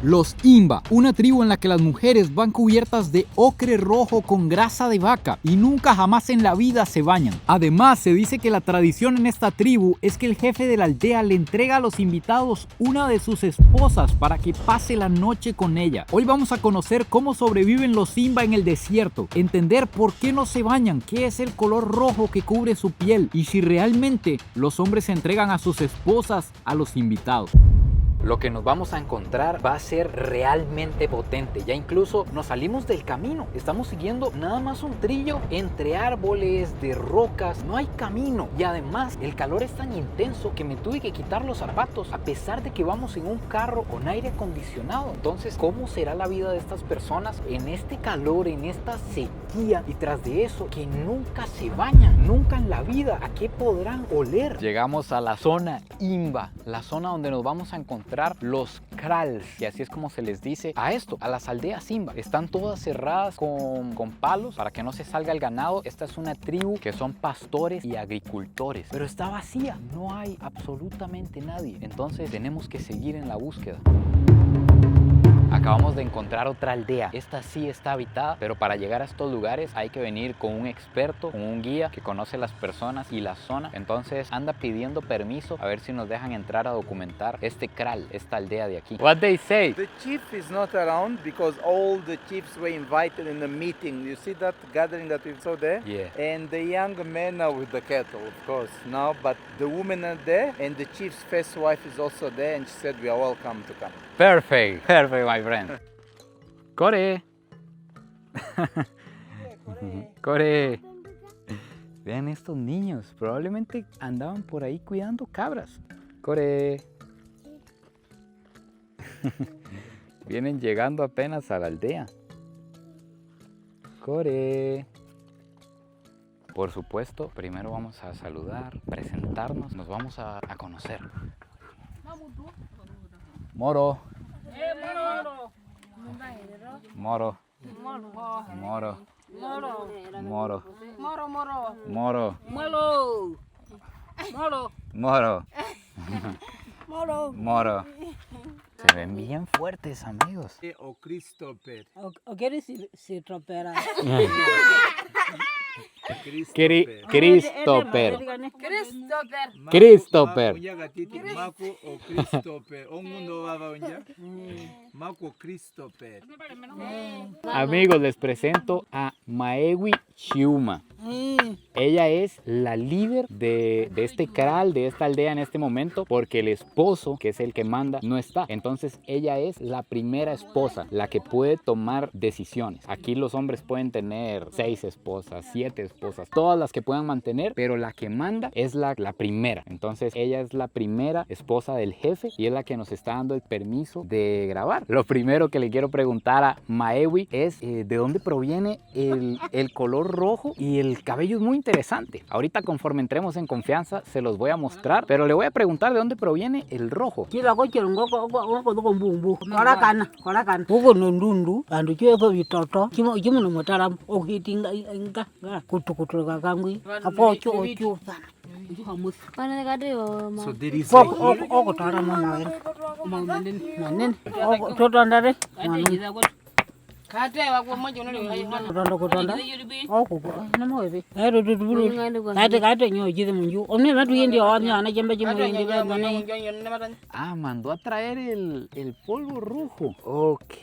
Los Imba, una tribu en la que las mujeres van cubiertas de ocre rojo con grasa de vaca y nunca jamás en la vida se bañan. Además, se dice que la tradición en esta tribu es que el jefe de la aldea le entrega a los invitados una de sus esposas para que pase la noche con ella. Hoy vamos a conocer cómo sobreviven los Imba en el desierto, entender por qué no se bañan, qué es el color rojo que cubre su piel y si realmente los hombres entregan a sus esposas a los invitados. Lo que nos vamos a encontrar va a ser realmente potente. Ya incluso nos salimos del camino. Estamos siguiendo nada más un trillo entre árboles, de rocas. No hay camino. Y además el calor es tan intenso que me tuve que quitar los zapatos a pesar de que vamos en un carro con aire acondicionado. Entonces, ¿cómo será la vida de estas personas en este calor, en esta sequía? Y tras de eso, que nunca se bañan, nunca en la vida. ¿A qué podrán oler? Llegamos a la zona Imba, la zona donde nos vamos a encontrar los krals, y así es como se les dice a esto, a las aldeas Imba. Están todas cerradas con palos para que no se salga el ganado. Esta es una tribu que son pastores y agricultores, pero está vacía, no hay absolutamente nadie. Entonces tenemos que seguir en la búsqueda. Acabamos de encontrar otra aldea. Esta sí está habitada, pero para llegar a estos lugares hay que venir con un experto, con un guía que conoce las personas y la zona. Entonces anda pidiendo permiso a ver si nos dejan entrar a documentar este kral, esta aldea de aquí. What they say? The chief is not around because all the chiefs were invited in the meeting. You see that gathering that we saw there? Yeah. And the young men are with the cattle, of course, now. But the women are there, and the chief's first wife is also there, and she said we are welcome to come. Perfect, perfect, my friend. Core. Core. Vean estos niños, probablemente andaban por ahí cuidando cabras. Core. Vienen llegando apenas a la aldea. Core. Por supuesto, primero vamos a saludar, presentarnos, nos vamos a conocer. Moro. Moro. Moro. Moro. Moro. Moro. Se ven bien fuertes, amigos. O Christopher. O quieres si tropera. Christopher. Christopher. Mako o Christopher. O mundo va a Mako Christopher. Amigos, les presento a Maewi Chiuma. Ella es la líder de este kral, de esta aldea en este momento, porque el esposo, que es el que manda, no está. Entonces ella es la primera esposa, la que puede tomar decisiones. Aquí los hombres pueden tener 6 esposas, 7 esposas, todas las que puedan mantener, pero la que manda es la primera. Entonces ella es la primera esposa del jefe y es la que nos está dando el permiso de grabar. Lo primero que le quiero preguntar a Maewi es ¿de dónde proviene el color rojo? Y el cabello es muy interesante. Ahorita conforme entremos en confianza se los voy a mostrar, pero le voy a preguntar de dónde proviene el rojo. So there is Mandó a traer el polvo rojo. Ok.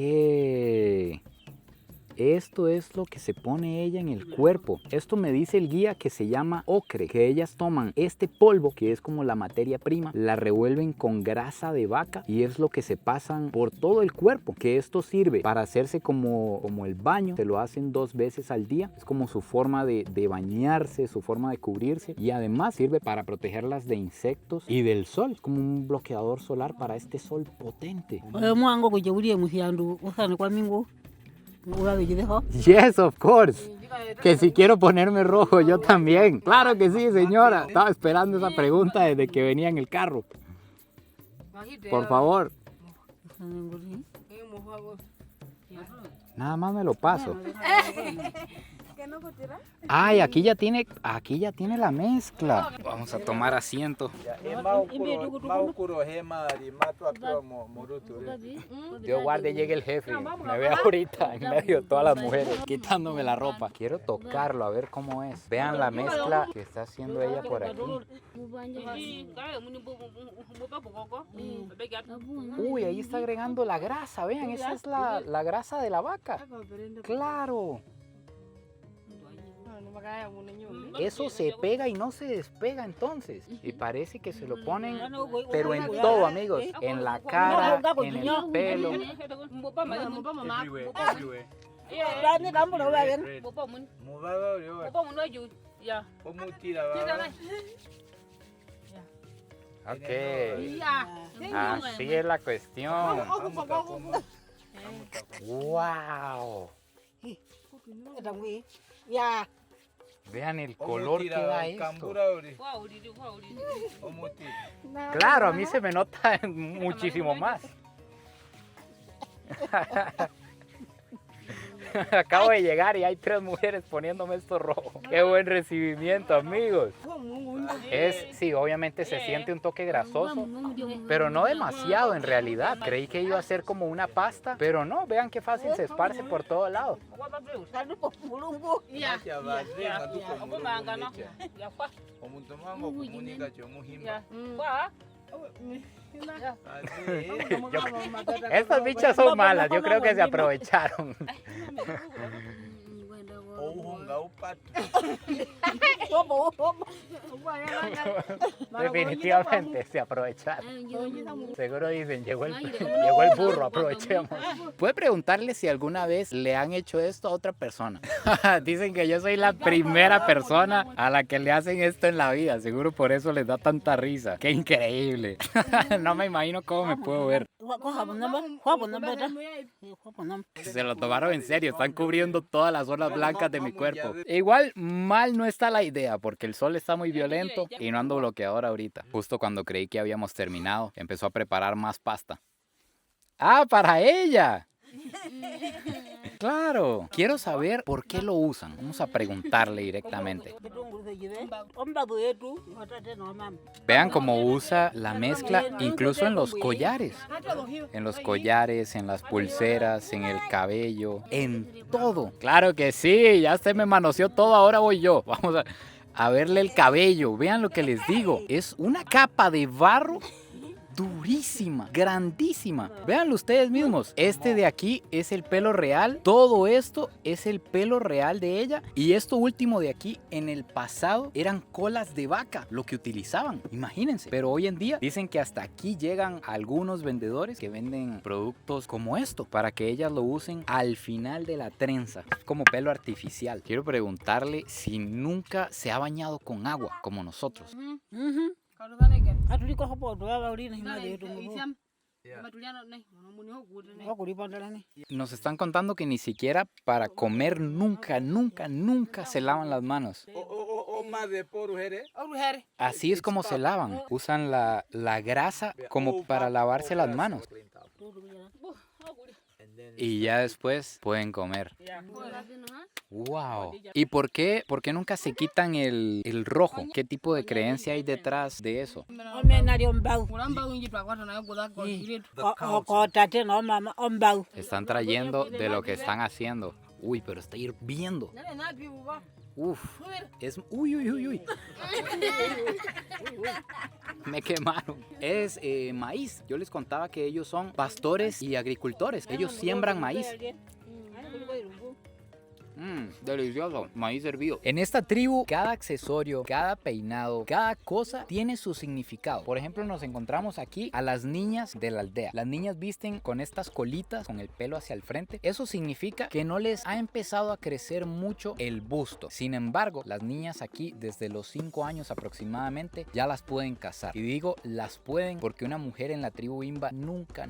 Esto es lo que se pone ella en el cuerpo. Esto me dice el guía que se llama ocre, que ellas toman este polvo, que es como la materia prima, la revuelven con grasa de vaca y es lo que se pasan por todo el cuerpo, que esto sirve para hacerse como el baño. Se lo hacen 2 veces al día. Es como su forma de bañarse, su forma de cubrirse, y además sirve para protegerlas de insectos y del sol. Es como un bloqueador solar para este sol potente. Yes, of course. Que si quiero ponerme rojo yo también. Claro que sí, señora. Estaba esperando esa pregunta desde que venía en el carro. Por favor. Nada más me lo paso. Ay, aquí ya tiene la mezcla. Vamos a tomar asiento. Dios guarde, llegue el jefe. Me ve ahorita en medio de todas las mujeres quitándome la ropa. Quiero tocarlo, a ver cómo es. Vean la mezcla que está haciendo ella por aquí. Uy, ahí está agregando la grasa. Vean, esa es la grasa de la vaca. Claro. Eso se pega y no se despega entonces. Y parece que se lo ponen, pero en todo, amigos. En la cara, en el pelo. Ok. Así es la cuestión. Wow. Vean el color que da esto. Claro, a mí se me nota muchísimo más. Acabo de llegar y hay 3 mujeres poniéndome esto rojo. Qué buen recibimiento, amigos. Sí, obviamente se siente un toque grasoso, pero no demasiado en realidad. Creí que iba a ser como una pasta, pero no, vean qué fácil se esparce por todo lado. Estas bichas son malas, yo creo que se aprovecharon. Definitivamente se aprovecharon. Seguro dicen, llegó el burro, aprovechemos. Puede preguntarle si alguna vez le han hecho esto a otra persona. Dicen que yo soy la primera persona a la que le hacen esto en la vida. Seguro por eso les da tanta risa. ¡Qué increíble! No me imagino cómo me puedo ver. Se lo tomaron en serio, están cubriendo todas las zonas blancas de mi cuerpo. Igual mal no está la idea porque el sol está muy violento y no ando bloqueador ahorita. Justo cuando creí que habíamos terminado, empezó a preparar más pasta. ¡Ah, para ella! Claro, quiero saber por qué lo usan. Vamos a preguntarle directamente. Vean cómo usa la mezcla incluso en los collares. En los collares, en las pulseras, en el cabello, en todo. Claro que sí, ya usted me manoseó todo, ahora voy yo. Vamos a verle el cabello. Vean lo que les digo. Es una capa de barro durísima, grandísima. Véanlo ustedes mismos. Este de aquí es el pelo real. Todo esto es el pelo real de ella. Y esto último de aquí, en el pasado, eran colas de vaca, lo que utilizaban. Imagínense. Pero hoy en día dicen que hasta aquí llegan algunos vendedores que venden productos como esto, para que ellas lo usen al final de la trenza, como pelo artificial. Quiero preguntarle si nunca se ha bañado con agua, como nosotros. Nos están contando que ni siquiera para comer nunca se lavan las manos. Así es como se lavan. Usan la grasa como para lavarse las manos. Y ya después pueden comer. Wow. ¿Y por qué nunca se quitan el rojo? ¿Qué tipo de creencia hay detrás de eso? Están trayendo de lo que están haciendo. Uy, pero está hirviendo. Uf, uy. Me quemaron. Es maíz. Yo les contaba que ellos son pastores y agricultores. Ellos siembran maíz. Delicioso, maíz hervido. En esta tribu, cada accesorio, cada peinado, cada cosa tiene su significado. Por ejemplo, nos encontramos aquí a las niñas de la aldea. Las niñas visten con estas colitas, con el pelo hacia el frente. Eso significa que no les ha empezado a crecer mucho el busto. Sin embargo, las niñas aquí, desde los 5 años aproximadamente, ya las pueden casar. Y digo las pueden porque una mujer en la tribu Imba nunca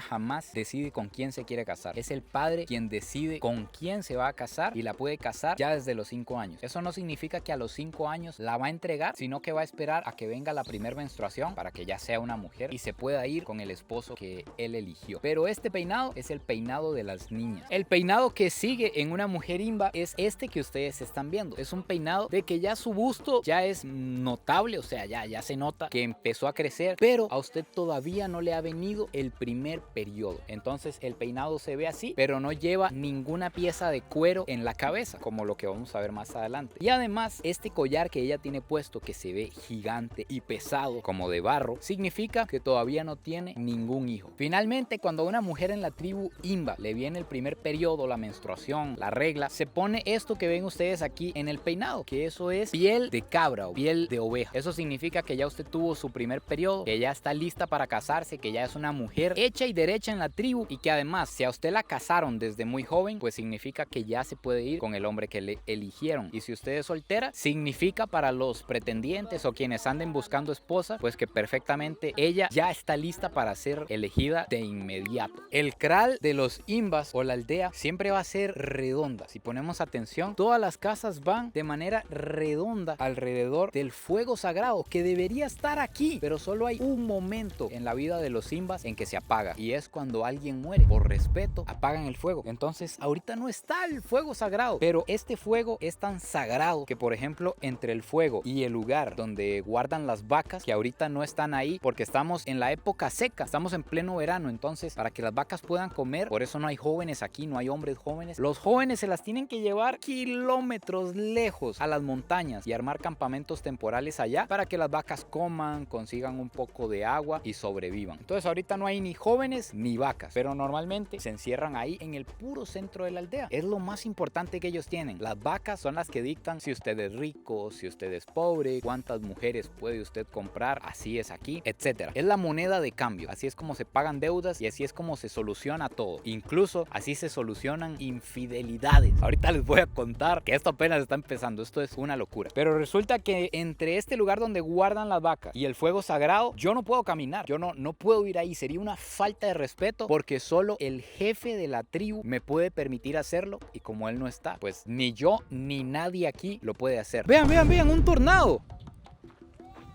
jamás decide con quién se quiere casar. Es el padre quien decide con quién joven se va a casar y la puede casar ya desde los 5 años. Eso no significa que a los 5 años la va a entregar, sino que va a esperar a que venga la primera menstruación para que ya sea una mujer y se pueda ir con el esposo que él eligió. Pero este peinado es el peinado de las niñas. El peinado que sigue en una mujer imba es este que ustedes están viendo. Es un peinado de que ya su busto ya es notable, o sea, ya se nota que empezó a crecer, pero a usted todavía no le ha venido el primer periodo. Entonces el peinado se ve así, pero no lleva ninguna pieza de cuero en la cabeza, como lo que vamos a ver más adelante. Y además, este collar que ella tiene puesto, que se ve gigante y pesado como de barro, significa que todavía no tiene ningún hijo. Finalmente, cuando a una mujer en la tribu imba le viene el primer periodo, la menstruación, la regla, se pone esto que ven ustedes aquí en el peinado, que eso es piel de cabra o piel de oveja. Eso significa que ya usted tuvo su primer periodo, que ya está lista para casarse, que ya es una mujer hecha y derecha en la tribu, y que además, si a usted la casaron desde muy joven, pues significa que ya se puede ir con el hombre que le eligieron. Y si usted es soltera, significa para los pretendientes o quienes anden buscando esposa, pues que perfectamente ella ya está lista para ser elegida de inmediato. El kral de los imbas o la aldea siempre va a ser redonda. Si ponemos atención, todas las casas van de manera redonda alrededor del fuego sagrado que debería estar aquí, pero solo hay un momento en la vida de los imbas en que se apaga, y es cuando alguien muere. Por respeto, apagan el fuego. Entonces ahorita no está el fuego sagrado, pero este fuego es tan sagrado que, por ejemplo, entre el fuego y el lugar donde guardan las vacas, que ahorita no están ahí porque estamos en la época seca, estamos en pleno verano, entonces para que las vacas puedan comer, por eso no hay jóvenes aquí, no hay hombres jóvenes. Los jóvenes se las tienen que llevar kilómetros lejos a las montañas y armar campamentos temporales allá para que las vacas coman, consigan un poco de agua y sobrevivan. Entonces ahorita no hay ni jóvenes ni vacas, pero normalmente se encierran ahí en el puro centro de la aldea. Es lo más importante que ellos tienen. Las vacas son las que dictan si usted es rico, si usted es pobre, cuántas mujeres puede usted comprar, así es aquí, etcétera. Es la moneda de cambio. Así es como se pagan deudas y así es como se soluciona todo. Incluso así se solucionan infidelidades. Ahorita les voy a contar que esto apenas está empezando. Esto es una locura. Pero resulta que entre este lugar donde guardan las vacas y el fuego sagrado, yo no puedo caminar. Yo no puedo ir ahí. Sería una falta de respeto porque solo el jefe de la tribu me puede permitir hacerlo, y como él no está, pues ni yo ni nadie aquí lo puede hacer. Vean, un tornado.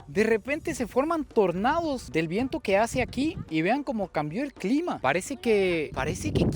De repente se forman tornados del viento que hace aquí, y vean cómo cambió el clima. Parece que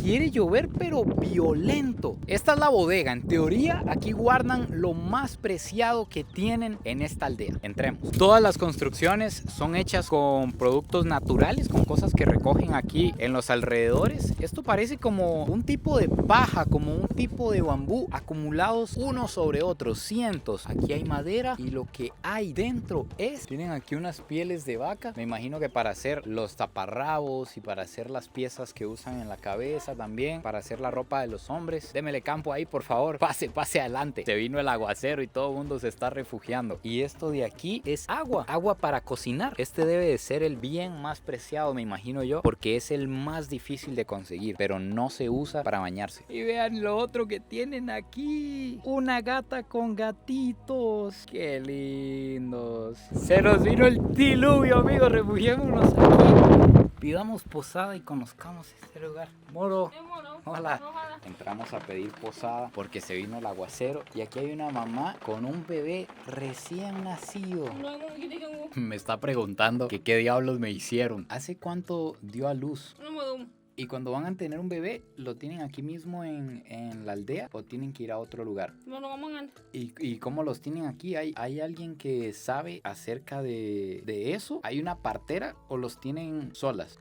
quiere llover, pero violento. Esta es la bodega. En teoría aquí guardan lo más preciado que tienen en esta aldea. Entremos. Todas las construcciones son hechas con productos naturales, con cosas que recogen aquí en los alrededores. Esto parece como un tipo de paja, como un tipo de bambú acumulados unos sobre otros, cientos. Aquí hay madera y lo que hay dentro tienen aquí unas pieles de vaca. Me imagino que para hacer los taparrabos y para hacer las piezas que usan en la cabeza también, para hacer la ropa de los hombres. Démele campo ahí, por favor. Pase adelante. Se vino el aguacero y todo el mundo se está refugiando. Y esto de aquí es agua. Agua para cocinar. Este debe de ser el bien más preciado, me imagino yo, porque es el más difícil de conseguir, pero no se usa para bañarse. Y vean lo otro que tienen aquí. Una gata con gatitos. Qué lindos. Se nos vino el diluvio, amigos. Refugiémonos aquí. Pidamos posada y conozcamos este lugar. Moro. Hola. Entramos a pedir posada porque se vino el aguacero. Y aquí hay una mamá con un bebé recién nacido. Me está preguntando que qué diablos me hicieron. ¿Hace cuánto dio a luz? Y cuando van a tener un bebé, ¿lo tienen aquí mismo en la aldea o tienen que ir a otro lugar? ¿Y cómo los tienen aquí? ¿Hay alguien que sabe acerca de eso? ¿Hay una partera o los tienen solas?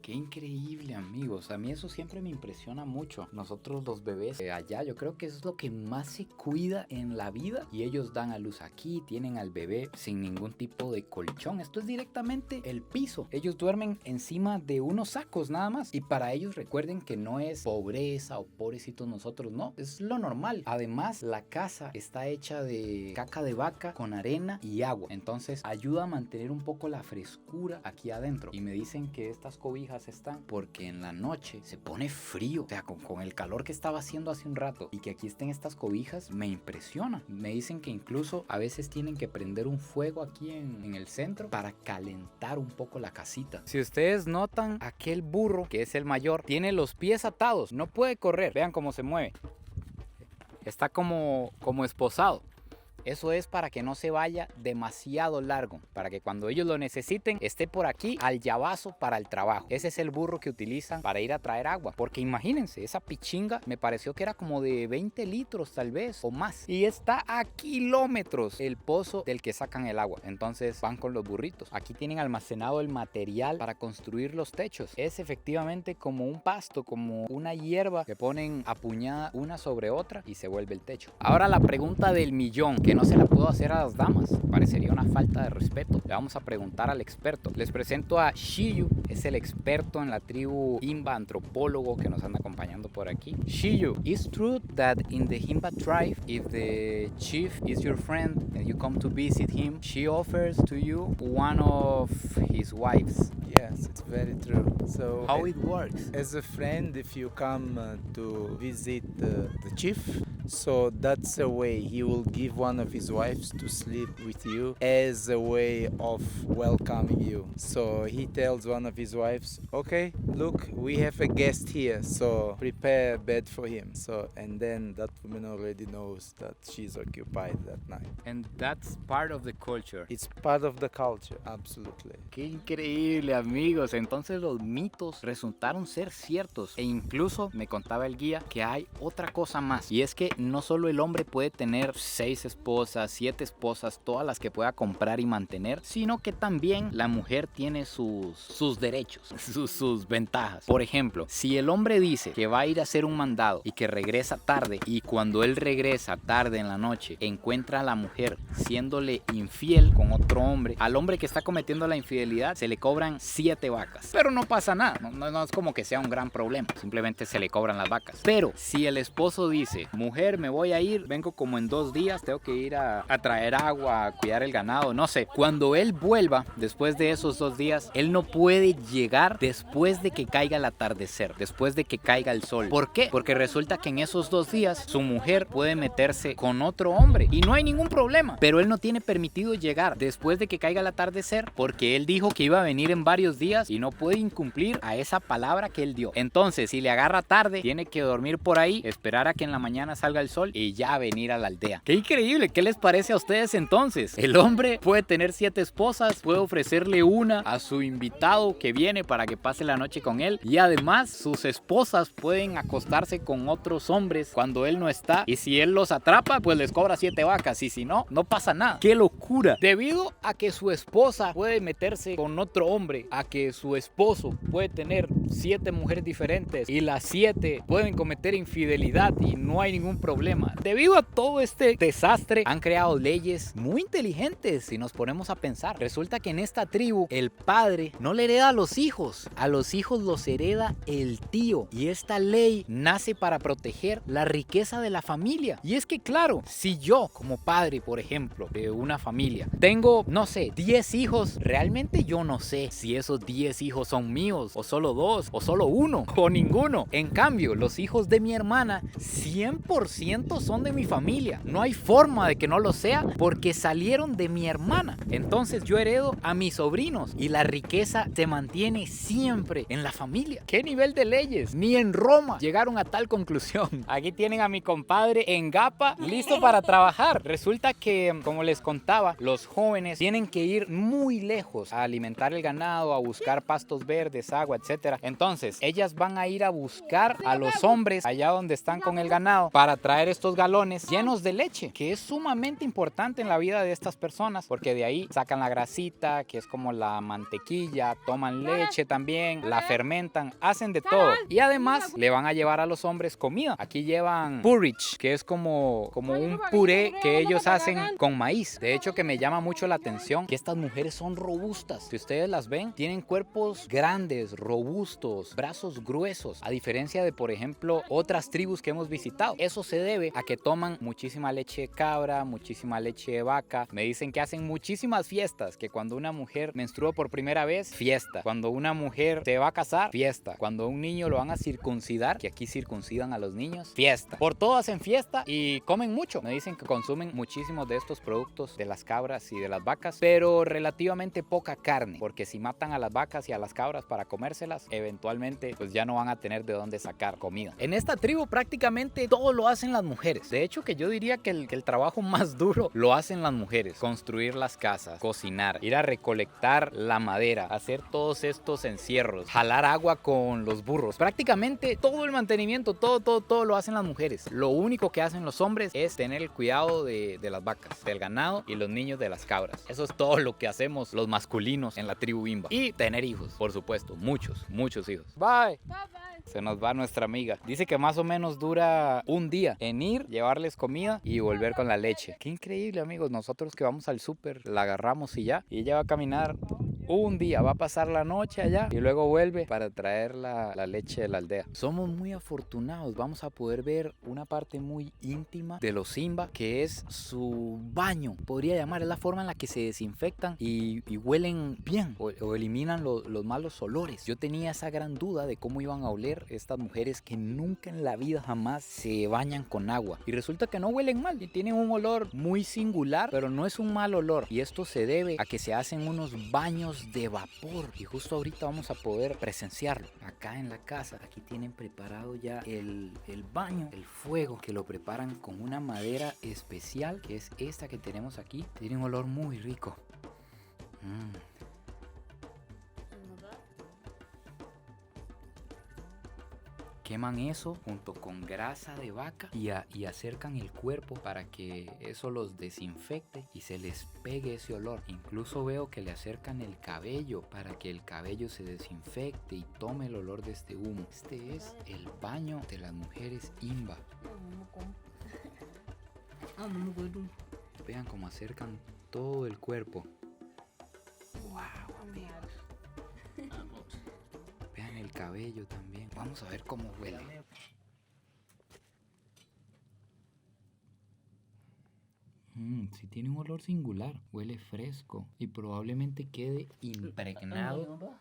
Qué increíble, amigos. A mí eso siempre me impresiona mucho. Nosotros los bebés allá, yo creo que es lo que más se cuida en la vida. Y ellos dan a luz aquí, tienen al bebé sin ningún tipo de colchón. Esto es directamente el piso. Ellos duermen encima de unos sacos nada más. Y para ellos recuerden que no es pobreza o pobrecitos nosotros, no. Es lo normal. Además, la casa está hecha de caca de vaca con arena y agua. Entonces ayuda a mantener un poco la frescura aquí adentro. Y me dicen que estas cobijas están porque en la noche se pone frío. O sea, con el calor que estaba haciendo hace un rato. Y que aquí estén estas cobijas me impresiona. Me dicen que incluso a veces tienen que prender un fuego aquí en el centro para calentar un poco la casita. Si ustedes notan, aquí que el burro, que es el mayor, tiene los pies atados, no puede correr. Vean cómo se mueve. Está como esposado. Eso es para que no se vaya demasiado largo, para que cuando ellos lo necesiten esté por aquí al llavazo para el trabajo. Ese es el burro que utilizan para ir a traer agua, porque imagínense, esa pichinga me pareció que era como de 20 litros tal vez o más, y está a kilómetros el pozo del que sacan el agua. Entonces van con los burritos. Aquí tienen almacenado el material para construir los techos. Es efectivamente como un pasto, como una hierba que ponen apuñada una sobre otra y se vuelve el techo. Ahora la pregunta del millón, que no se la puedo hacer a las damas, parecería una falta de respeto. Le vamos a preguntar al experto. Les presento a Shiyu, es el experto en la tribu Himba, antropólogo que nos anda acompañando por aquí. Shiyu, is true that in the Himba tribe, if the chief is your friend and you come to visit him, she offers to you one of his wives? Yes, it's very true. So How it works? as a friend, if you come to visit the chief, so that's a way he will give one of his wives to sleep with you as a way of welcoming you. So he tells one of his wives, okay, look, we have a guest here, so prepare a bed for him. So, and then that woman already knows that she's occupied that night. And that's part of the culture. It's part of the culture, absolutely. Qué increíble, amigos. Entonces los mitos resultaron ser ciertos. E incluso me contaba el guía que hay otra cosa más. Y es que no solo el hombre puede tener 6 esposas, 7 esposas, todas las que pueda comprar y mantener, sino que también la mujer tiene sus derechos, sus ventajas. Por ejemplo, si el hombre dice que va a ir a hacer un mandado y que regresa tarde, y cuando él regresa tarde en la noche encuentra a la mujer siéndole infiel con otro hombre, al hombre que está cometiendo la infidelidad se le cobran 7 vacas. Pero no pasa nada, no es como que sea un gran problema, simplemente se le cobran las vacas. Pero si el esposo dice, mujer, me voy a ir, vengo como en 2 días, tengo que ir a traer agua, a cuidar el ganado, no sé. Cuando él vuelva, después de esos 2 días, él no puede llegar después de que caiga el atardecer, después de que caiga el sol. ¿Por qué? Porque resulta que en esos 2 días su mujer puede meterse con otro hombre y no hay ningún problema. Pero él no tiene permitido llegar después de que caiga el atardecer porque él dijo que iba a venir en varios días y no puede incumplir a esa palabra que él dio. Entonces, si le agarra tarde, tiene que dormir por ahí, esperar a que en la mañana salga el sol y ya venir a la aldea. ¡Qué increíble! ¿Qué les parece a ustedes entonces? El hombre puede tener 7 esposas, puede ofrecerle una a su invitado que viene para que pase la noche con él, y además sus esposas pueden acostarse con otros hombres cuando él no está, y si él los atrapa pues les cobra 7 vacas, y si no, no pasa nada. ¡Qué locura! Debido a que su esposa puede meterse con otro hombre, a que su esposo puede tener 7 mujeres diferentes y las 7 pueden cometer infidelidad y no hay ningún problema, debido a todo este desastre han creado leyes muy inteligentes. Si nos ponemos a pensar, resulta que en esta tribu el padre no le hereda a los hijos los hereda el tío, y esta ley nace para proteger la riqueza de la familia. Y es que claro, si yo como padre, por ejemplo, de una familia, tengo, no sé, 10 hijos, realmente yo no sé si esos 10 hijos son míos, o solo 2, o solo 1, o ninguno. En cambio, los hijos de mi hermana 100% son de mi familia. No hay forma de que no lo sea porque salieron de mi hermana. Entonces yo heredo a mis sobrinos y la riqueza se mantiene siempre en la familia. ¿Qué nivel de leyes? Ni en Roma llegaron a tal conclusión. Aquí tienen a mi compadre en Gapa, listo para trabajar. Resulta que, como les contaba, los jóvenes tienen que ir muy lejos a alimentar el ganado, a buscar pastos verdes, agua, etc. Entonces, ellas van a ir a buscar a los hombres allá donde están con el ganado para traer estos galones llenos de leche, que es sumamente importante en la vida de estas personas, porque de ahí sacan la grasita, que es como la mantequilla, toman leche también, la fermentan, hacen de todo. Y además le van a llevar a los hombres comida. Aquí llevan porridge, que es como un puré que ellos hacen con maíz. De hecho, que me llama mucho la atención que estas mujeres son robustas. Si ustedes las ven, tienen cuerpos grandes, robustos, brazos gruesos, a diferencia de, por ejemplo, otras tribus que hemos visitado. Esos se debe a que toman muchísima leche de cabra, muchísima leche de vaca. Me dicen que hacen muchísimas fiestas, que cuando una mujer menstrua por primera vez, fiesta. Cuando una mujer se va a casar, fiesta. Cuando un niño lo van a circuncidar, que aquí circuncidan a los niños, fiesta. Por todo hacen fiesta y comen mucho. Me dicen que consumen muchísimos de estos productos de las cabras y de las vacas, pero relativamente poca carne, porque si matan a las vacas y a las cabras para comérselas, eventualmente pues ya no van a tener de dónde sacar comida. En esta tribu prácticamente todo lo hacen las mujeres. De hecho, que yo diría que el trabajo más duro lo hacen las mujeres. Construir las casas, cocinar, ir a recolectar la madera, hacer todos estos encierros, jalar agua con los burros. Prácticamente todo el mantenimiento, todo lo hacen las mujeres. Lo único que hacen los hombres es tener el cuidado de las vacas, del ganado y los niños de las cabras. Eso es todo lo que hacemos los masculinos en la tribu Imba. Y tener hijos, por supuesto, muchos hijos. Bye. Se nos va nuestra amiga. Dice que más o menos dura un día en ir, llevarles comida y volver con la leche. Qué increíble, amigos. Nosotros que vamos al súper, la agarramos y ya. Y ella va a caminar un día, va a pasar la noche allá y luego vuelve para traer la leche de la aldea. Somos muy afortunados. Vamos a poder ver una parte muy íntima de los Imba, que es su baño. Podría llamar, es la forma en la que se desinfectan y huelen bien o eliminan los malos olores. Yo tenía esa gran duda de cómo iban a oler estas mujeres que nunca en la vida jamás se bañan con agua. Y resulta que no huelen mal y tienen un olor muy singular, pero no es un mal olor. Y esto se debe a que se hacen unos baños de vapor. Y justo ahorita vamos a poder presenciarlo. Acá en la casa, aquí tienen preparado ya el baño, el fuego, que lo preparan con una madera especial, que es esta que tenemos aquí. Tiene un olor muy rico. Queman eso junto con grasa de vaca y acercan el cuerpo para que eso los desinfecte y se les pegue ese olor. Incluso veo que le acercan el cabello para que el cabello se desinfecte y tome el olor de este humo. Este es el baño de las mujeres Imba. Vean cómo acercan todo el cuerpo. Wow, amigos. Vean el cabello también. Vamos a ver cómo huele. Sí tiene un olor singular. Huele fresco y probablemente quede impregnado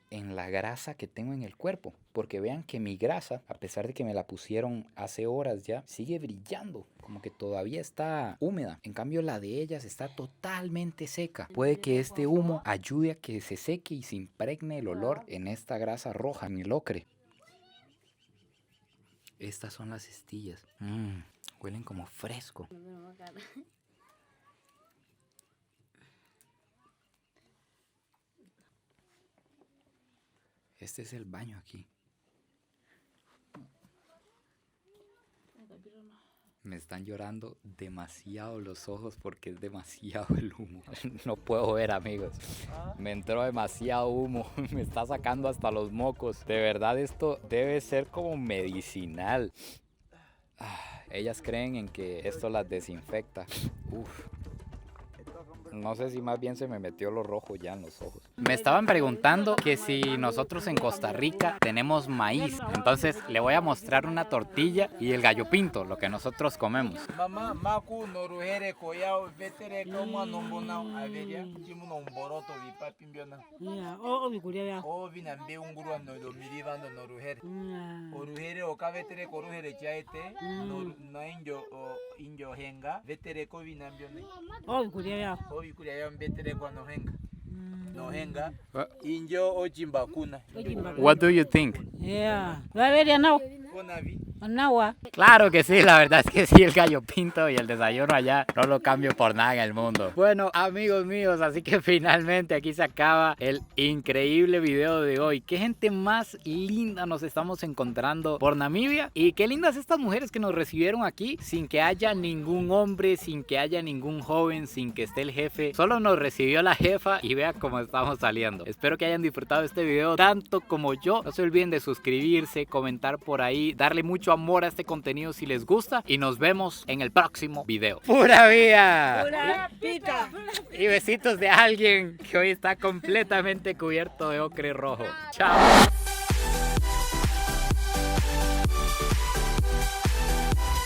en la grasa que tengo en el cuerpo. Porque vean que mi grasa, a pesar de que me la pusieron hace horas ya, sigue brillando. Como que todavía está húmeda. En cambio la de ellas está totalmente seca. Puede que este humo ayude a que se seque y se impregne el olor en esta grasa roja, en el ocre. Estas son las estillas. Huelen como fresco. Este es el baño aquí. Me están llorando demasiado los ojos porque es demasiado el humo. No puedo ver, amigos. Me entró demasiado humo. Me está sacando hasta los mocos. De verdad esto debe ser como medicinal. Ellas creen en que esto las desinfecta. No sé si más bien se me metió lo rojo ya en los ojos. Me estaban preguntando que si nosotros en Costa Rica tenemos maíz. Entonces le voy a mostrar una tortilla y el gallo pinto, lo que nosotros comemos. Mamá, maku noruhere koyao vetere koma nombonao averia jimuno umboroto vipapimbiona. O vinambe ungurua no miriva no noruhere. Oruhere okavetere koruhere chaete no injo henga vetere ko vinambiona. O vikuria ya vetere ko no henga. No henga injo ojimbakuna. What do you think? Yeah. Now. Claro que sí, la verdad es que sí, el gallo pinto y el desayuno allá no lo cambio por nada en el mundo. Bueno, amigos míos, así que finalmente aquí se acaba el increíble video de hoy. Qué gente más linda nos estamos encontrando por Namibia y qué lindas estas mujeres que nos recibieron aquí sin que haya ningún hombre, sin que haya ningún joven, sin que esté el jefe. Solo nos recibió la jefa y vean cómo estamos saliendo. Espero que hayan disfrutado este video tanto como yo. No se olviden de suscribirse, comentar por ahí, darle mucho amor a este contenido si les gusta y nos vemos en el próximo video. ¡Pura vida! Pura pita. Y besitos de alguien que hoy está completamente cubierto de ocre rojo. ¡Chao!